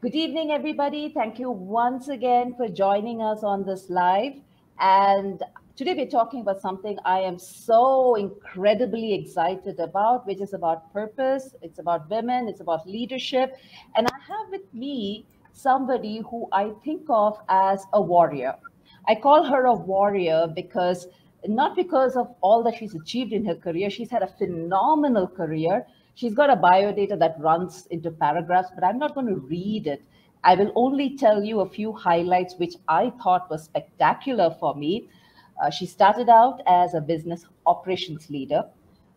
Good evening, everybody. Thank you once again for joining us on this live. And today we're talking about something I am so incredibly excited about, which is about purpose. It's about women, it's about leadership. And I have with me somebody who I think of as a warrior. I call her a warrior because not because of all that she's achieved in her career, she's had a phenomenal career. She's got a biodata that runs into paragraphs, but I'm not going to read it. I will only tell you a few highlights which I thought were spectacular for me. She started out as a business operations leader.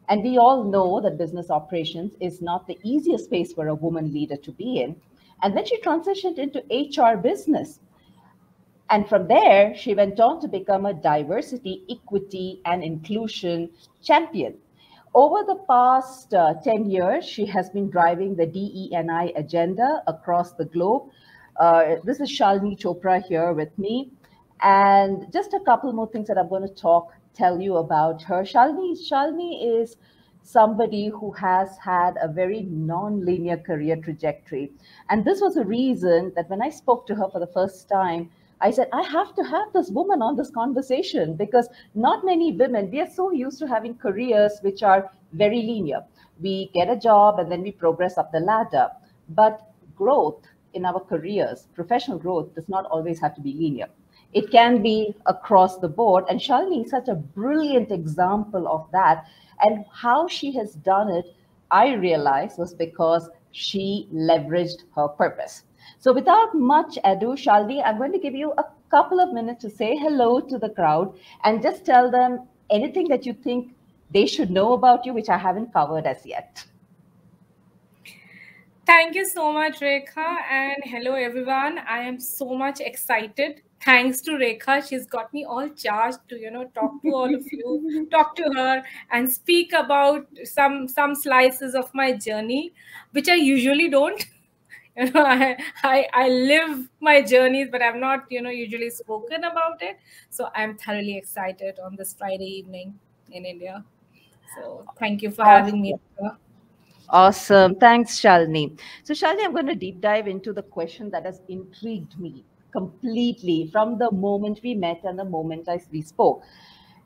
And we all know that business operations is not the easiest space for a woman leader to be in. And then she transitioned into HR business. And from there, she went on to become a diversity, equity, and inclusion champion. Over the past 10 years, she has been driving the DE&I agenda across the globe. This is Shalini Chopra here with me. And just a couple more things that I'm going to tell you about her. Shalini is somebody who has had a very non-linear career trajectory. And this was a reason that when I spoke to her for the first time, I said, I have to have this woman on this conversation because not many women, we are so used to having careers which are very linear. We get a job and then we progress up the ladder. But growth in our careers, professional growth, does not always have to be linear. It can be across the board. And Shalini is such a brilliant example of that. And how she has done it, I realized, was because she leveraged her purpose. So without much ado, Shalini, I'm going to give you a couple of minutes to say hello to the crowd and just tell them anything that you think they should know about you, which I haven't covered as yet. Thank you so much, Rekha, and hello everyone. I am so much excited. Thanks to Rekha, she's got me all charged to talk to all of you, talk to her, and speak about some slices of my journey, which I usually don't. I live my journeys, but I've not usually spoken about it. So I'm thoroughly excited on this Friday evening in India. So thank you for having me, Rekha. Awesome. Thanks, Shalini. So, Shalini, I'm going to deep dive into the question that has intrigued me completely from the moment we met and the moment we spoke.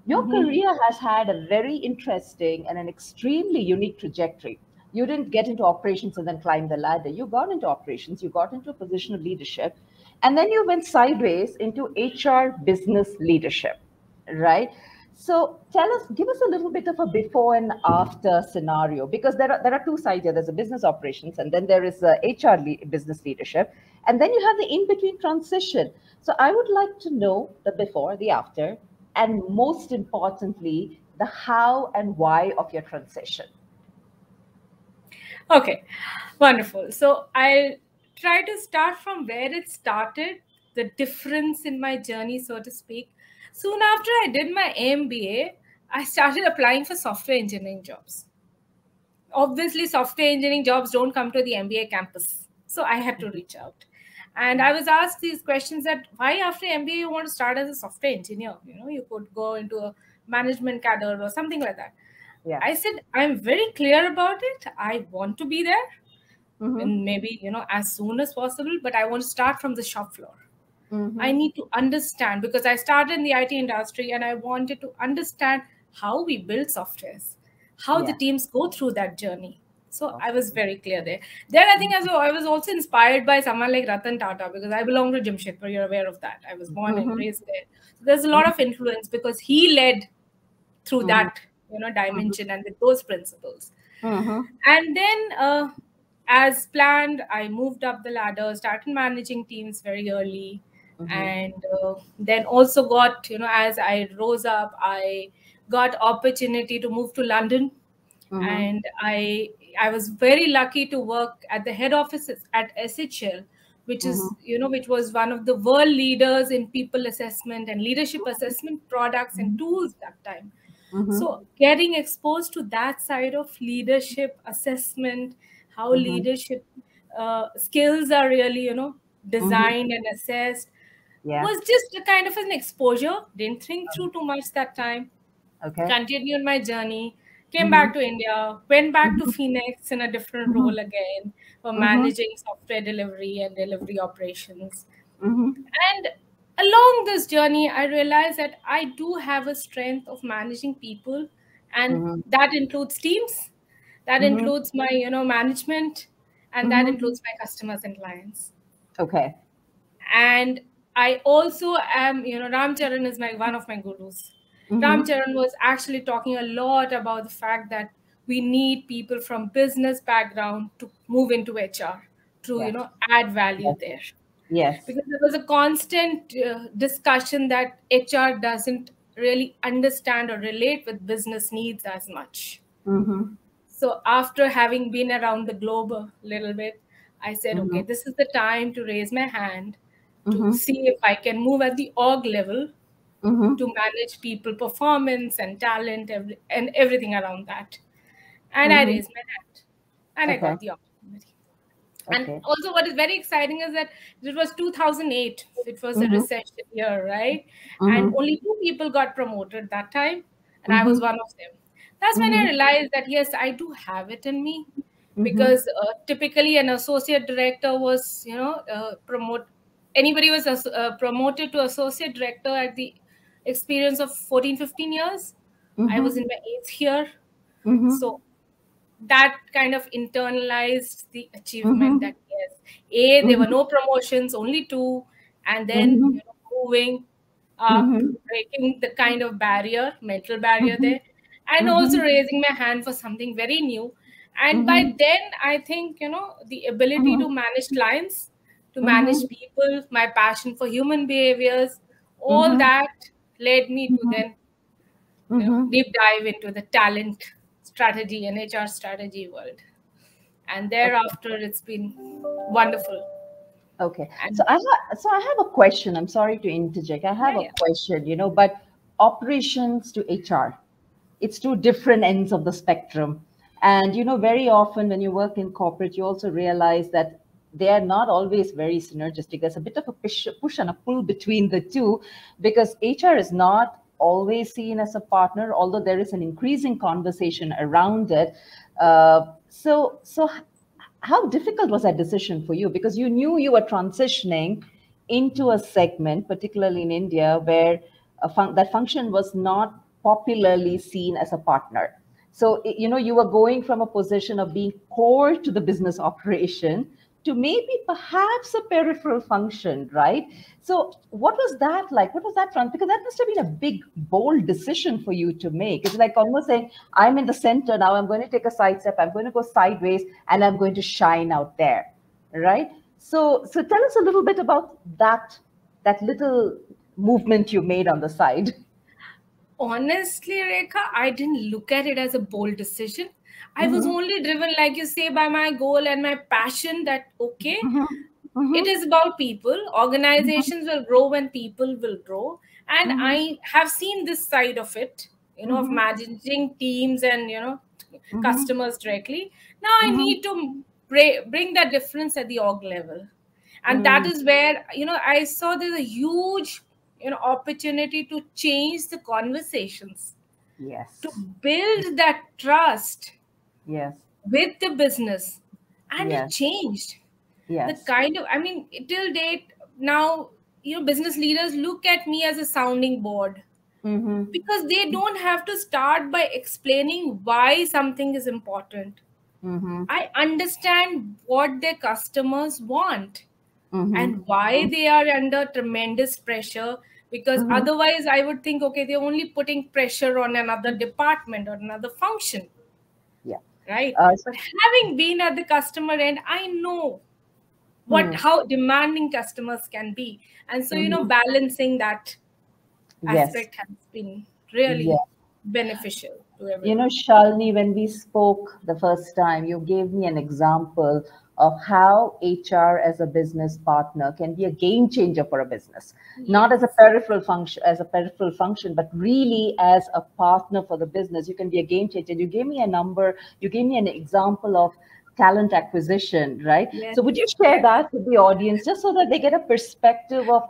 Your career has had a very interesting and an extremely unique trajectory. You didn't get into operations and then climb the ladder. You got into operations, you got into a position of leadership, and then you went sideways into HR business leadership, right? So give us a little bit of a before and after scenario, because there are two sides here. There's a business operations, and then there is a HR business leadership, and then you have the in-between transition. So I would like to know the before, the after, and most importantly, the how and why of your transition. Okay, wonderful. So I'll try to start from where it started, the difference in my journey, so to speak. Soon after I did my MBA, I started applying for software engineering jobs. Obviously, software engineering jobs don't come to the MBA campus. So I had to reach out. And I was asked these questions that why after MBA you want to start as a software engineer? You could go into a management cadre or something like that. Yeah. I said, I'm very clear about it. I want to be there. And maybe, as soon as possible, but I want to start from the shop floor. I need to understand because I started in the IT industry and I wanted to understand how we build softwares, how the teams go through that journey. So I was very clear there. Then I think I was also inspired by someone like Ratan Tata because I belong to Jamshedpur. You're aware of that. I was born and raised there. So there's a lot of influence because he led through that dimension and with those principles. And then as planned, I moved up the ladder, started managing teams very early, and then also got as I rose up, I got opportunity to move to London, and I was very lucky to work at the head office at SHL, which is which was one of the world leaders in people assessment and leadership assessment products and tools that time. So getting exposed to that side of leadership assessment, how leadership skills are really, designed and assessed was just a kind of an exposure. Didn't think through too much that time. Okay. Continued my journey. came back to India, went back to Phoenix in a different role again for managing software delivery and delivery operations. And along this journey, I realized that I do have a strength of managing people, and that includes teams, that includes my, management, and that includes my customers and clients. Okay. And I also am, Ram Charan is one of my gurus. Ram Charan was actually talking a lot about the fact that we need people from business background to move into HR to, add value there. Yes. Because there was a constant discussion that HR doesn't really understand or relate with business needs as much. So after having been around the globe a little bit, I said, okay, this is the time to raise my hand to see if I can move at the org level to manage people performance and talent and everything around that. And I raised my hand and I got the opportunity. And also what is very exciting is that it was 2008. It was a recession year, right? And only 2 people got promoted that time. And I was one of them. That's when I realized that, yes, I do have it in me. Because typically an associate director was, anybody was promoted to associate director at the experience of 14, 15 years. I was in my 8th year. So that kind of internalized the achievement that, yes, there were no promotions, only 2, and then moving up, breaking the kind of mental barrier there, and also raising my hand for something very new. And by then, I think, the ability to manage clients, to manage people, my passion for human behaviors, all that led me to then deep dive into the talent strategy and HR strategy world. And thereafter, it's been wonderful. Okay. So I have a question. I'm sorry to interject. I have a question, but operations to HR, it's 2 different ends of the spectrum. And, very often when you work in corporate, you also realize that they are not always very synergistic. There's a bit of a push and a pull between the 2, because HR is not always seen as a partner, although there is an increasing conversation around it. So how difficult was that decision for you? Because you knew you were transitioning into a segment, particularly in India, where that function was not popularly seen as a partner. So, you were going from a position of being core to the business operation to maybe perhaps a peripheral function, right? So what was that like? What was that from? Because that must have been a big, bold decision for you to make. It's like almost saying, I'm in the center now, I'm going to take a side step, I'm going to go sideways, and I'm going to shine out there, right? So tell us a little bit about that little movement you made on the side. Honestly, Rekha, I didn't look at it as a bold decision. I was only driven, like you say, by my goal and my passion that, okay, it is about people. Organizations will grow when people will grow. And I have seen this side of it, of managing teams and, customers directly. Now I need to bring that difference at the org level. And that is where, I saw there's a huge, opportunity to change the conversations. Yes. To build that trust. Yes. With the business. And yes. It changed. Yes. The kind of, till date now, business leaders look at me as a sounding board. Because they don't have to start by explaining why something is important. I understand what their customers want and why they are under tremendous pressure. Because otherwise, I would think, okay, they're only putting pressure on another department or another function. Yeah. Right. But having been at the customer end, I know how demanding customers can be. And so, balancing that aspect has been really beneficial to everyone. Shalini, when we spoke the first time, you gave me an example of how HR as a business partner can be a game changer for a business, not as a peripheral function, but really as a partner for the business. You can be a game changer. You gave me a number, you gave me an example of talent acquisition, right? Yes. So would you share that with the audience just so that they get a perspective of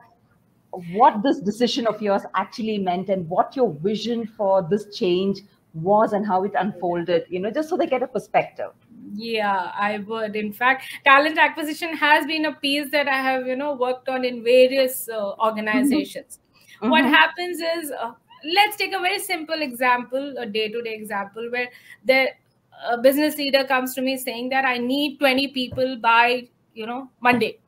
what this decision of yours actually meant and what your vision for this change was and how it unfolded, just so they get a perspective. Yeah, I would. In fact, talent acquisition has been a piece that I have, worked on in various organizations. What happens is, let's take a very simple example, a day-to-day example, where the business leader comes to me saying that I need 20 people by, Monday.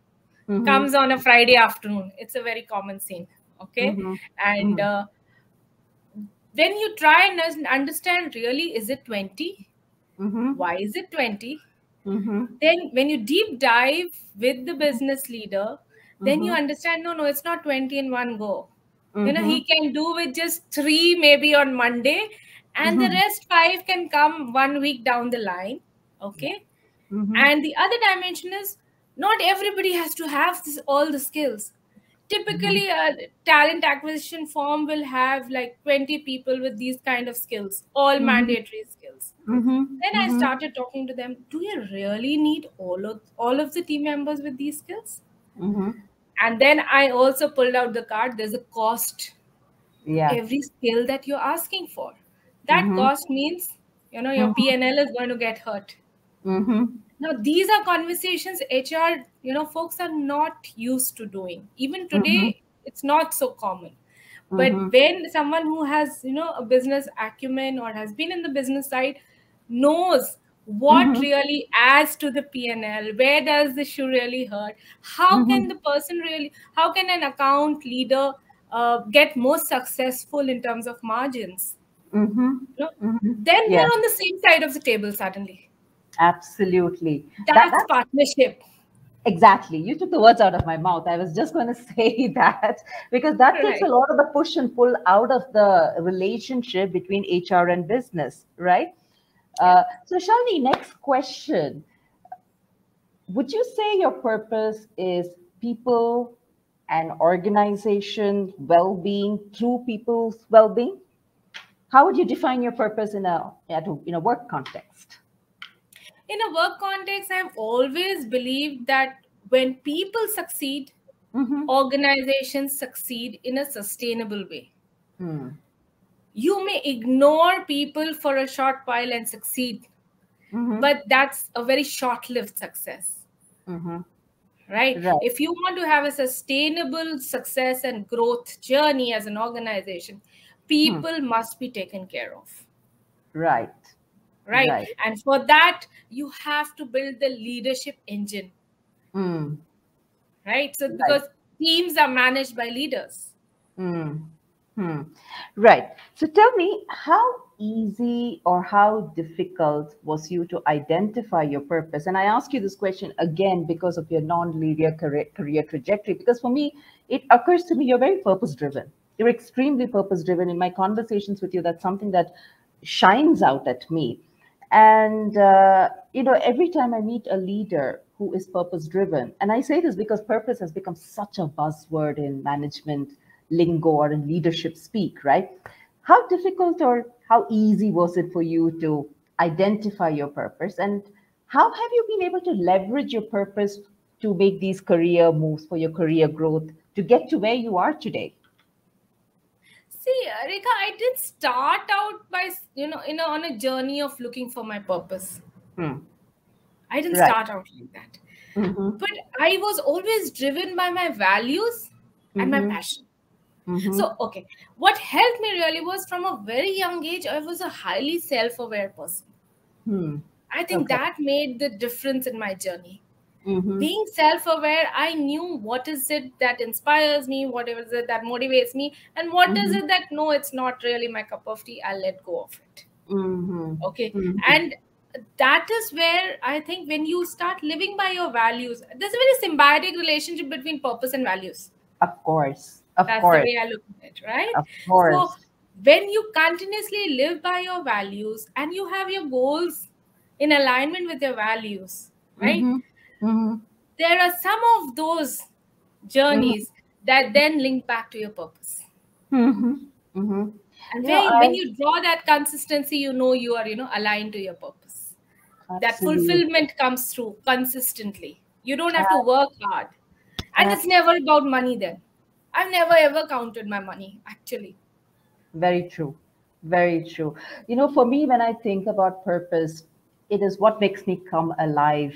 Comes on a Friday afternoon. It's a very common scene. Okay. And when you try and understand, really, is it 20? Why is it 20? Then when you deep dive with the business leader, then you understand, no, it's not 20 in one go. He can do with just 3 maybe on Monday, and the rest 5 can come 1 week down the line. Okay. And the other dimension is, not everybody has to have all the skills. Typically, a talent acquisition firm will have like 20 people with these kind of skills, all mandatory skills. Then I started talking to them. Do you really need all of the team members with these skills? And then I also pulled out the card. There's a cost to every skill that you're asking for. That cost means, your P&L is going to get hurt. Now, these are conversations HR, folks are not used to doing. Even today, it's not so common. But when someone who has, a business acumen or has been in the business side knows what really adds to the P&L, where does the shoe really hurt, how can the person really, how can an account leader get more successful in terms of margins? Then we're on the same side of the table suddenly. Absolutely. That's partnership. Exactly. You took the words out of my mouth. I was just going to say that, because that takes a lot of the push and pull out of the relationship between HR and business, right? So Shalini, next question. Would you say your purpose is people and organization well-being through people's well-being? How would you define your purpose in a work context? In a work context, I've always believed that when people succeed, organizations succeed in a sustainable way. You may ignore people for a short while and succeed, but that's a very short-lived success. Right? If you want to have a sustainable success and growth journey as an organization, people must be taken care of. Right. And for that, you have to build the leadership engine. Right? So because teams are managed by leaders. Right. So tell me, how easy or how difficult was you to identify your purpose? And I ask you this question again because of your non-linear career trajectory, because for me, it occurs to me you're very purpose-driven. You're extremely purpose-driven. In my conversations with you, that's something that shines out at me. And, every time I meet a leader who is purpose-driven, and I say this because purpose has become such a buzzword in management lingo or in leadership speak, right? How difficult or how easy was it for you to identify your purpose? And how have you been able to leverage your purpose to make these career moves for your career growth to get to where you are today? See, Rekha, I did start out by, on a journey of looking for my purpose. I didn't start out like that. But I was always driven by my values and my passion. So, okay, what helped me really was from a very young age, I was a highly self-aware person. I think that made the difference in my journey. Being self-aware, I knew what is it that inspires me, what is it that motivates me, and what is it that, no, it's not really my cup of tea, I'll let go of it. Okay. And that is where I think when you start living by your values, there's a very symbiotic relationship between purpose and values. Of course. That's the way I look at it, right? Of course. So when you continuously live by your values and you have your goals in alignment with your values, right? There are some of those journeys that then link back to your purpose. And when you draw that consistency, you are, aligned to your purpose. Absolutely. That fulfillment comes through consistently. You don't have to work hard. And it's never about money then. I've never ever counted my money, actually. Very true. Very true. For me, when I think about purpose, it is what makes me come alive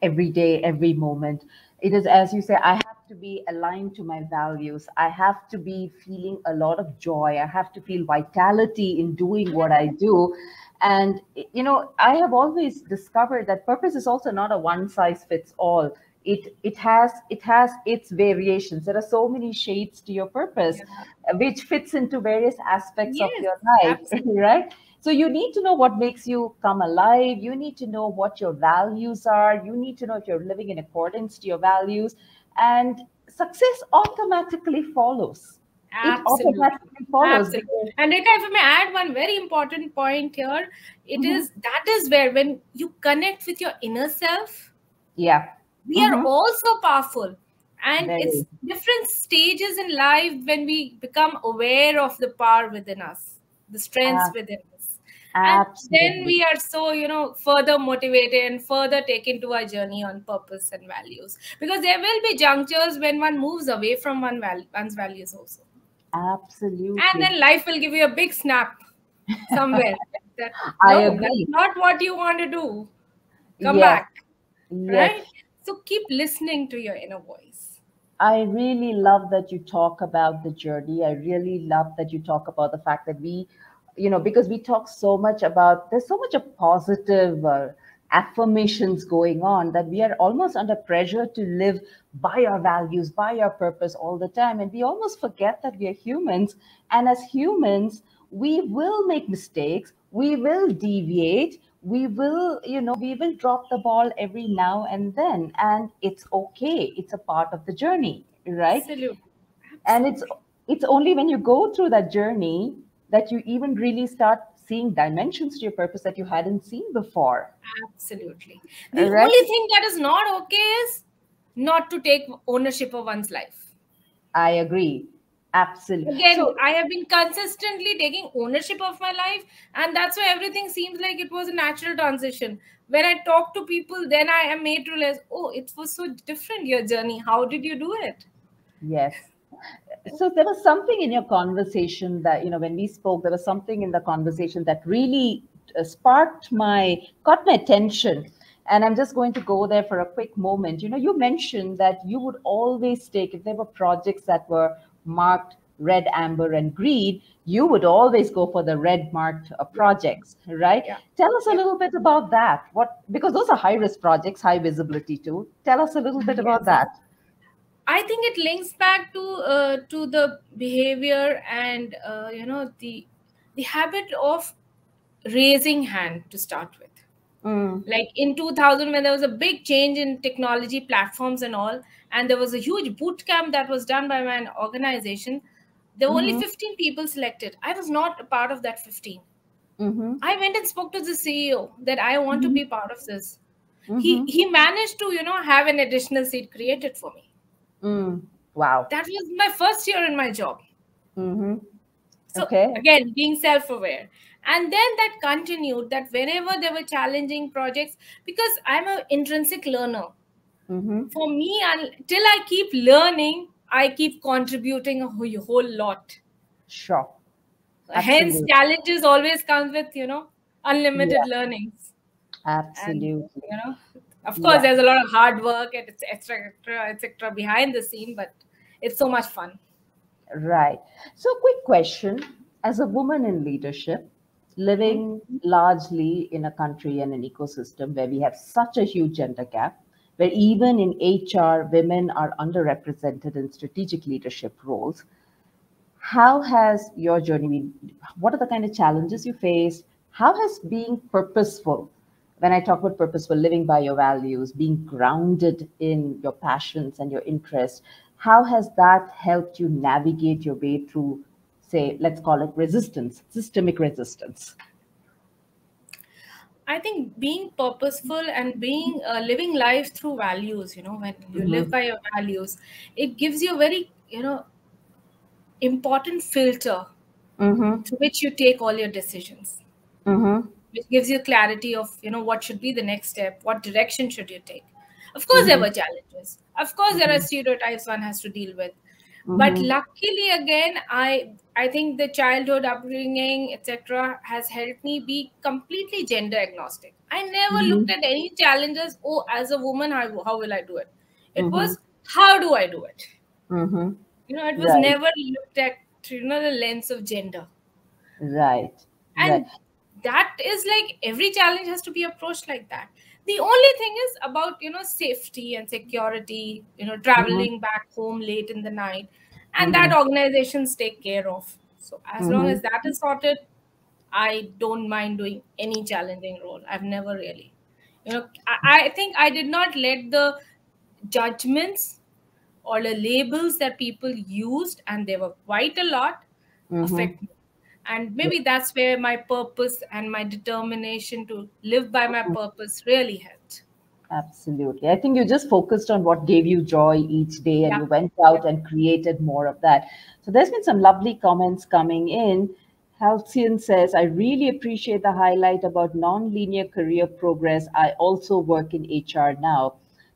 every day, every moment. It is, as you say, I have to be aligned to my values. I have to be feeling a lot of joy. I have to feel vitality in doing what I do. And, I have always discovered that purpose is also not a one size fits all. It has its variations. There are so many shades to your purpose, Yeah. which fits into various aspects of Yes, your life, absolutely. right? So you need to know what makes you come alive. You need to know what your values are. You need to know if you're living in accordance to your values, and success automatically follows. It Absolutely. automatically follows Absolutely. because, And Rita, if I may add one very important point here, it Mhm. is that is where when you connect with your inner self, Yeah. we are Hmm. also powerful. And it's Very. different stages in life when we become aware of the power within us, the strengths uh, within us. And then Absolutely. we are so, further motivated and further taken to our journey on purpose and values. Because there will be junctures when one moves away from one's values also. And Absolutely. then life will give you a big snap somewhere that I no, that's agree. not what you want to do. Come Yes. back, Yes. right? So keep listening to your inner voice. I really love that you talk about the journey. I really love that you talk about the fact that because we talk so much about, there's so much of positive affirmations going on that we are almost under pressure to live by our values, by our purpose all the time. And we almost forget that we are humans. And as humans, we will make mistakes, we will deviate, we will drop the ball every now and then, and it's okay. It's a part of the journey, right? Absolutely. And it's Absolutely. it's only when you go through that journey that you even really start seeing dimensions to your purpose that you hadn't seen before, Absolutely. The right? only thing that is not okay is not to take ownership of one's life. I agree. Absolutely. Again, So I have been consistently taking ownership of my life, and that's why everything seems like it was a natural transition. When I talk to people, then I am made to realize, oh, it was so different, your journey. How did you do it? yes. So there was something in your conversation that, when we spoke, there was something in the conversation that really caught my attention. And I'm just going to go there for a quick moment. You mentioned that you would always take, if there were projects that were marked red, amber, and green, you would always go for the red marked Yeah, projects, right? yeah, Tell us a yeah. little bit about that. Because those are high risk projects, high visibility too. Tell us a little bit about Yes. that. I think it links back to the behavior and the habit of raising hand to start with. Mm, Like in 2000, when there was a big change in technology platforms and all, and there was a huge boot camp that was done by my organization, there were only mm-hmm, 15 people selected. I was not a part of that 15. mm-hmm. I went and spoke to the CEO that I want to Mhm, be part of this. he mhm, he managed to have an additional seat created for me. mm. Wow. That was my first year in my job. Mhm. So Okay. again, being self-aware. And then that continued, that whenever there were challenging projects, because I'm an intrinsic learner, Mhm. for me, until I keep learning, I keep contributing a whole lot. Sure. Hence Absolutely. challenges always come with unlimited Yeah. learnings. And Absolutely. of course Yeah. there's a lot of hard work and it's etc behind the scene, but it's so much fun. Right. So, quick question. As a woman in leadership, Mhm. living largely in a country and an ecosystem where we have such a huge gender gap, where even in HR, women are underrepresented in strategic leadership roles, how has your journey been? What are the kind of challenges you faced? How has being purposeful, when I talk about purposeful, living by your values, being grounded in your passions and your interests, how has that helped you navigate your way through, say, let's call it resistance, systemic resistance? I think being purposeful and being living life through values, when you live Mm-hmm. by your values, it gives you a very important filter Mm-hmm. through which you take all your decisions, Mm-hmm. which gives you clarity of what should be the next step, what direction should you take. Of course there Mm-hmm. were challenges, of course there are Mm-hmm. stereotypes one has to deal with, But luckily, again, I think the childhood upbringing, etc., has helped me be completely gender agnostic. I never looked at any challenges. Oh, as a woman, how will I do it? It was, how do I do it? It was Right. never looked at the lens of gender. Right. Right. And that is like, every challenge has to be approached like that. The only thing is about safety and security, traveling back home late in the night, and that organizations take care of. So as long as that is sorted, I don't mind doing any challenging role. I've never really, I think I did not let the judgments or the labels that people used, and there were quite a lot, affect me. And maybe that's where my purpose and my determination to live by my purpose really helped. Absolutely. I think you just focused on what gave you joy each day and Yeah. you went out and created more of that. So there's been some lovely comments coming in. Halcyon says, I really appreciate the highlight about non-linear career progress. I also work in HR now.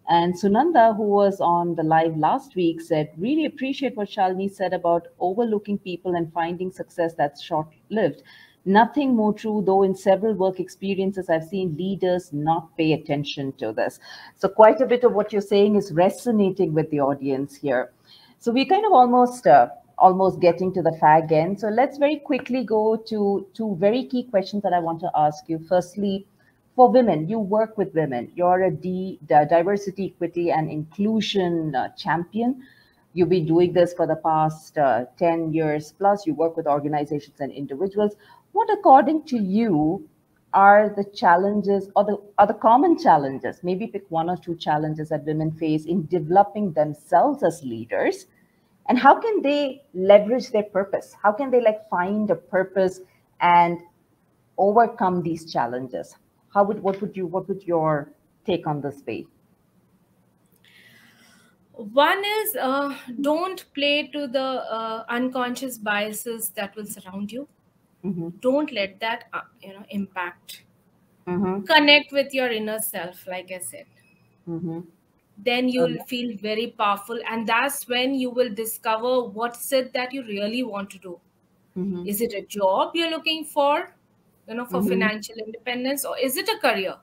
And Sunanda, who was on the live last week, said, really appreciate what Shalini said about overlooking people and finding success that's short-lived. Nothing more true, though in several work experiences, I've seen leaders not pay attention to this. So quite a bit of what you're saying is resonating with the audience here. So we're kind of almost getting to the fag end. So let's very quickly go to two very key questions that I want to ask you. Firstly, for women, you work with women. You're a diversity, equity, and inclusion champion. You've been doing this for the past 10 years plus. You work with organizations and individuals. What, according to you, are the challenges or the common challenges? Maybe pick one or two challenges that women face in developing themselves as leaders. And how can they leverage their purpose? How can they find a purpose and overcome these challenges? What would your take on this be? One is, don't play to the unconscious biases that will surround you. Don't let that impact. Connect with your inner self, like I said. Then you'll feel very powerful, and that's when you will discover what's it that you really want to do. Is it a job you're looking for, for financial independence, or is it a career?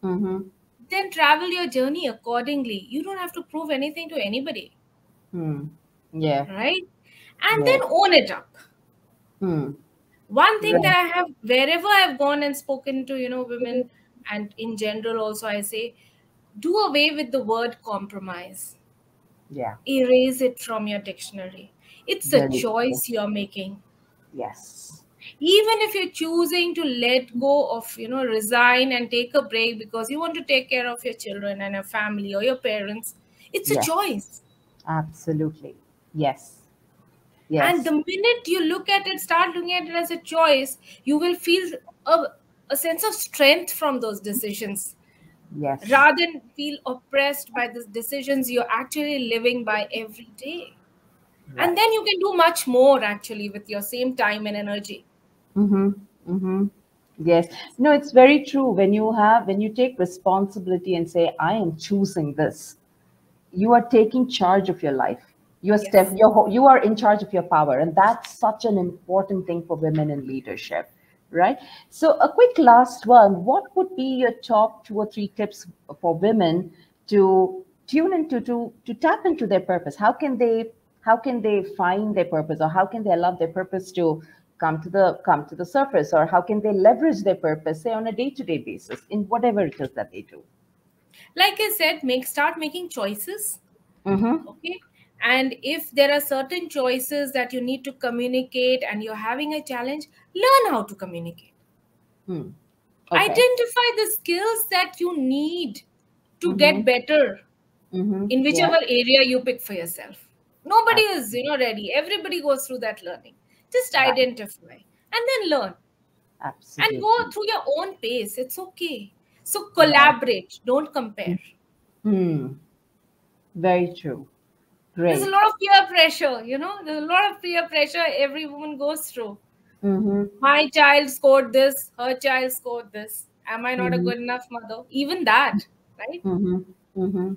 Then travel your journey accordingly. You don't have to prove anything to anybody. Yeah. Right? And Yeah. then own it up. One thing Right. that I have, wherever I've gone and spoken to women, and in general also, I say, do away with the word compromise. Yeah. Erase it from your dictionary. It's a Very true. choice you're making. Yes. Even if you're choosing to let go of, resign and take a break because you want to take care of your children and your family or your parents, it's a Yes. choice. Absolutely. Yes. And Yes. the minute you look at it, start looking at it as a choice, you will feel a sense of strength from those decisions, Yes. rather than feel oppressed by the decisions you're actually living by every day. And Right. then you can do much more actually with your same time and energy. Yes. No, it's very true. When you take responsibility and say, I am choosing this, you are taking charge of your life. Yes. You are in charge of your power, and that's such an important thing for women in leadership, right? So, a quick last one. What would be your top two or three tips for women to tune into to tap into their purpose? How can they find their purpose, or how can they allow their purpose to come to the surface, or how can they leverage their purpose, say on a day-to-day basis in whatever it is that they do? Like I said, start making choices. Mm-hmm. Okay. And if there are certain choices that you need to communicate and you're having a challenge, learn how to communicate. Okay. Identify the skills that you need to get Mm-hmm. better in Yeah. whichever area you pick for yourself. Nobody Ab- is ready. Everybody goes through that learning. Just Right. identify and then learn, and go Absolutely. through your own pace. It's okay. So Right. collaborate, don't compare. Hmm. Very true. There's a Great. lot of peer pressure, there's a lot of peer pressure every woman goes through. Mm-hmm. My child scored this, her child scored this. Am I not a Mm-hmm. good enough mother? Even that, right? Mm-hmm. Mm-hmm.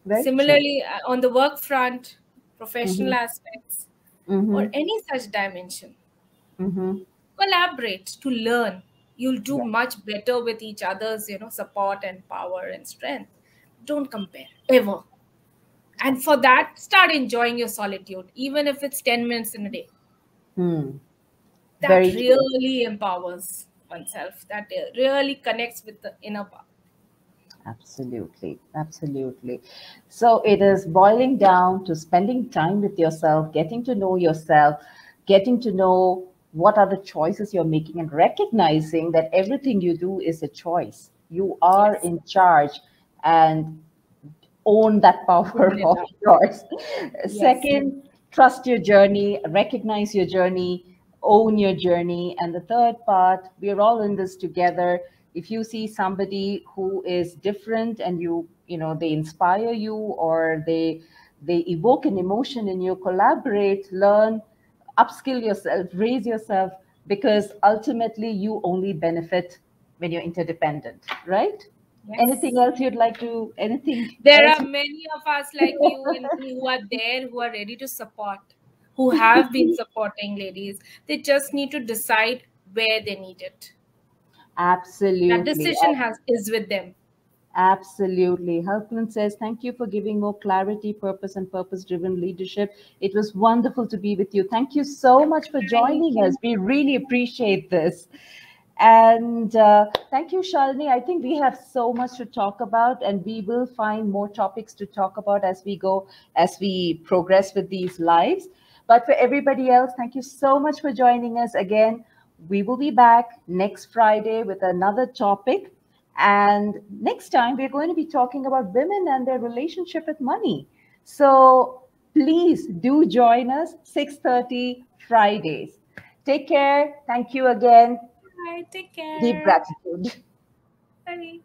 Very true. Similarly, on the work front, professional aspects, or any such dimension. Collaborate to learn. You'll do much better with each other's, support and power and strength. Don't compare ever. And for that, start enjoying your solitude, even if it's 10 minutes in a day. That Very true. really empowers oneself. That really connects with the inner part. Absolutely, absolutely. So it is boiling down to spending time with yourself, getting to know yourself, getting to know what are the choices you're making, and recognizing that everything you do is a choice. You are Yes. in charge, and own that power Own it of up. yours. Yes. Second, trust your journey, recognize your journey, own your journey. And the third part, we're all in this together. If you see somebody who is different and they inspire you, or they evoke an emotion in you, collaborate, learn, upskill yourself, raise yourself, because ultimately you only benefit when you're interdependent, right? Yes. Anything else you'd like to, anything There else? are many of us like you and me who are there, who are ready to support, who have been supporting ladies. They just need to decide where they need it. That Absolutely. decision is with them. Absolutely. Halpin says, thank you for giving more clarity, purpose, and purpose driven leadership. It was wonderful to be with you. Thank you so much for Thank joining us. you. We really appreciate this. And thank you, Shalini. I think we have so much to talk about, and we will find more topics to talk about as we go, as we progress with these lives. But for everybody else, thank you so much for joining us again. We will be back next Friday with another topic. And next time, we're going to be talking about women and their relationship with money. So please do join us 6:30 Fridays. Take care. Thank you again. Bye. Take Deep care. gratitude. Bye.